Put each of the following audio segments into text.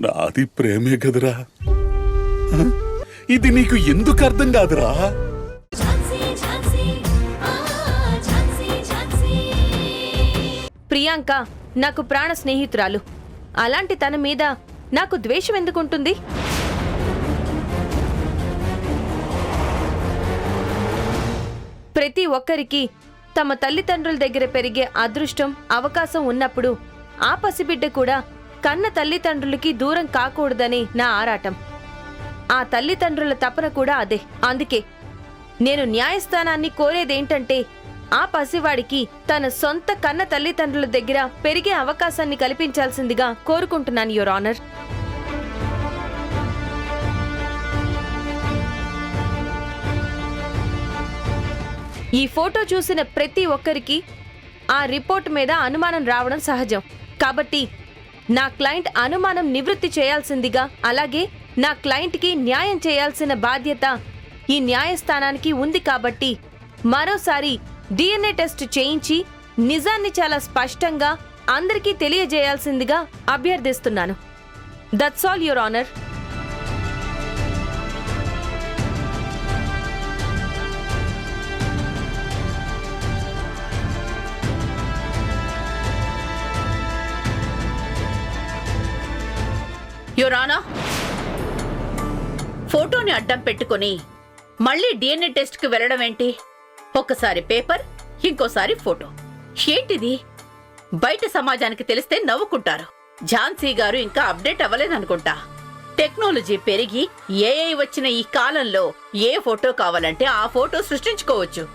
నాది ప్రేమే కదరా. ఇది నీకు ఎందుకు అర్థం కాదురా? ప్రియాంక నాకు ప్రాణ స్నేహితురాలు. అలాంటి తన మీద నాకు ద్వేషం ఎందుకుంటుంది? ప్రతి ఒక్కరికి తమ తల్లిదండ్రుల దగ్గర పెరిగే అదృష్టం, అవకాశం ఉన్నప్పుడు ఆ పసిబిడ్డ కూడా కన్న తల్లిదండ్రులకి దూరం కాకూడదని నా ఆరాటం. ఆ తల్లిదండ్రుల తపన కూడా అదే. అందుకే నేను న్యాయస్థానాన్ని కోరేదేంటంటే ఆ పసివాడికి తన సొంత కన్న తల్లిదండ్రుల దగ్గర పెరిగే అవకాశాన్ని కల్పించాల్సిందిగా కోరుకుంటున్నాను, యువర్ ఆనర్. ఈ ఫోటో చూసిన ప్రతి ఒక్కరికి ఆ రిపోర్ట్ మీద అనుమానం రావడం సహజం. కాబట్టి నా క్లయింట్ అనుమానం నివృత్తి చేయాల్సిందిగా, అలాగే నా క్లయింట్కి న్యాయం చేయాల్సిన బాధ్యత ఈ న్యాయస్థానానికి ఉంది. కాబట్టి మరోసారి DNA టెస్ట్ చేయించి నిజాన్ని చాలా స్పష్టంగా అందరికీ తెలియజేయాల్సిందిగా అభ్యర్థిస్తున్నాను. That's all, your honour. యువరానా, ఫోటోని అడ్డం పెట్టుకుని మళ్ళీ DNA టెస్ట్కి వెళ్ళడం ఏంటి? ఒక్కసారి పేపర్, ఇంకోసారి ఫోటో. ఏంటిది? బయట సమాజానికి తెలిస్తే నవ్వుకుంటారు. ఝాన్సీ గారు ఇంకా అప్డేట్ అవ్వలేదనుకుంటా. టెక్నాలజీ పెరిగి AI వచ్చిన ఈ కాలంలో ఏ ఫోటో కావాలంటే ఆ ఫోటో సృష్టించుకోవచ్చు.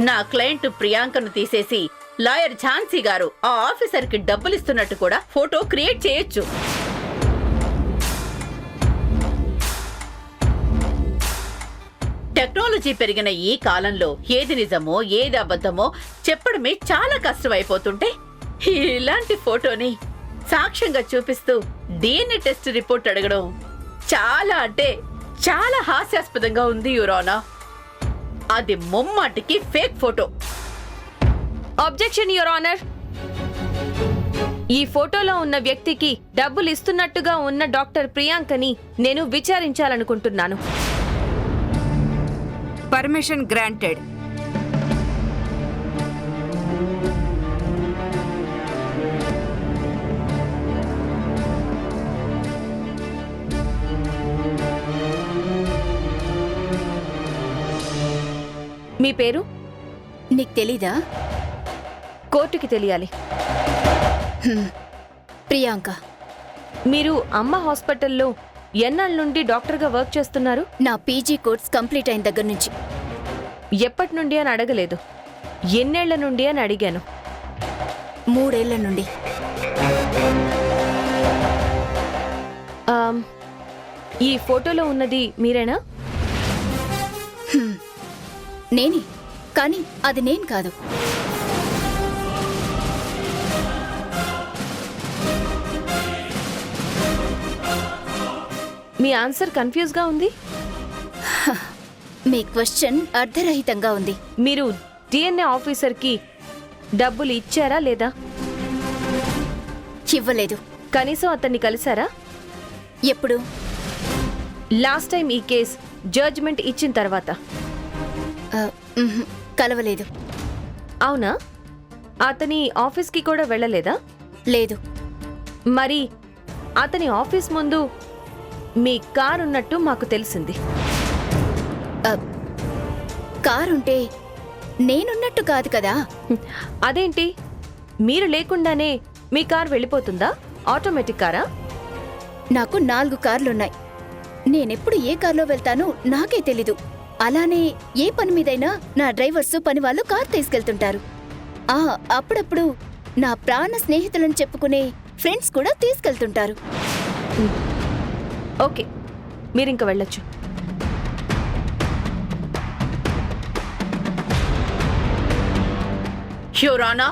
నా క్లయింట్ ప్రియాంకను తీసేసి లాయర్ ఝాన్సీ గారు ఆ ఆఫీసర్కి డబ్బులిస్తున్నట్టు కూడా ఫోటో క్రియేట్ చేయొచ్చు. టెక్నాలజీ పెరిగిన ఈ కాలంలో ఏది నిజమో ఏది అబద్ధమో చెప్పడమే చాలా కష్టమైపోతుంటే ఇలాంటి ఫోటోని సాక్ష్యంగా చూపిస్తూ DNA టెస్ట్ రిపోర్ట్ అడగడం చాలా అంటే చాలా హాస్యాస్పదంగా ఉంది, యువరానా. అది ముమ్మాటికి fake photo. Objection, your honour. ఈ ఫోటోలో ఉన్న వ్యక్తికి డబ్బులు ఇస్తున్నట్టుగా ఉన్న డాక్టర్ ప్రియాంకని నేను విచారించాలనుకుంటున్నాను. Permission granted. మీ పేరు నీకు తెలీదా? కోర్టుకి తెలియాలి. ప్రియాంక. మీరు అమ్మ హాస్పిటల్లో ఎన్నాళ్ళ నుండి డాక్టర్గా వర్క్ చేస్తున్నారు? నా PG కోర్స్ కంప్లీట్ అయిన దగ్గర నుంచి. ఎప్పటి నుండి అని అడగలేదు, ఎన్నేళ్ల నుండి అని అడిగాను. 3 ఏళ్ల నుండి. ఈ ఫోటోలో ఉన్నది మీరేనా? నేనే, కానీ అది నేను కాదు. మీ ఆన్సర్ కన్ఫ్యూజ్గా ఉంది. మీ క్వశ్చన్ అర్థరహితంగా ఉంది. మీరు DNA ఆఫీసర్కి డబ్బులు ఇచ్చారా లేదా? ఇవ్వలేదు. కనీసం అతన్ని కలిశారా? ఎప్పుడు? లాస్ట్ టైం ఈ కేస్ జడ్జ్మెంట్ ఇచ్చిన తర్వాత. కలవలేదు. అవునా? అతని ఆఫీస్కి కూడా వెళ్ళలేదా? లేదు. మరి అతని ఆఫీస్ ముందు మీ కార్ ఉన్నట్టు మాకు తెలిసింది. కారుంటే నేనున్నట్టు కాదు కదా. అదేంటి, మీరు లేకుండానే మీ కార్ వెళ్ళిపోతుందా? ఆటోమేటిక్ కారా? నాకు 4 కార్లున్నాయి. నేనెప్పుడు ఏ కార్లో వెళ్తానో నాకే తెలీదు. అలానే ఏ పని మీదైనా నా డ్రైవర్స్ పనివాళ్ళు కార్ తీసుకెళ్తుంటారు. అప్పుడప్పుడు నా ప్రాణ స్నేహితులను చెప్పుకునే ఫ్రెండ్స్ కూడా తీసుకెళ్తుంటారు. ఓకే, మీరింక వెళ్ళొచ్చు. యువరానా,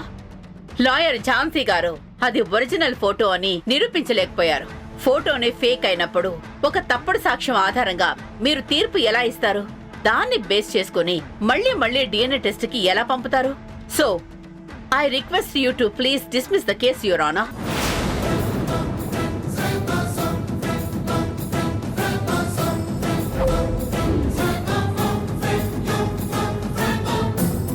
లాయర్ ఝాన్సీ గారు అది ఒరిజినల్ ఫోటో అని నిరూపించలేకపోయారు. ఫోటోనే ఫేక్ అయినప్పుడు ఒక తప్పుడు సాక్ష్యం ఆధారంగా మీరు తీర్పు ఎలా ఇస్తారు? దాన్ని బేస్ చేసుకుని మళ్ళీ DNA టెస్ట్ కి ఎలా పంపుతారు? So I request you to please dismiss the case, your honour.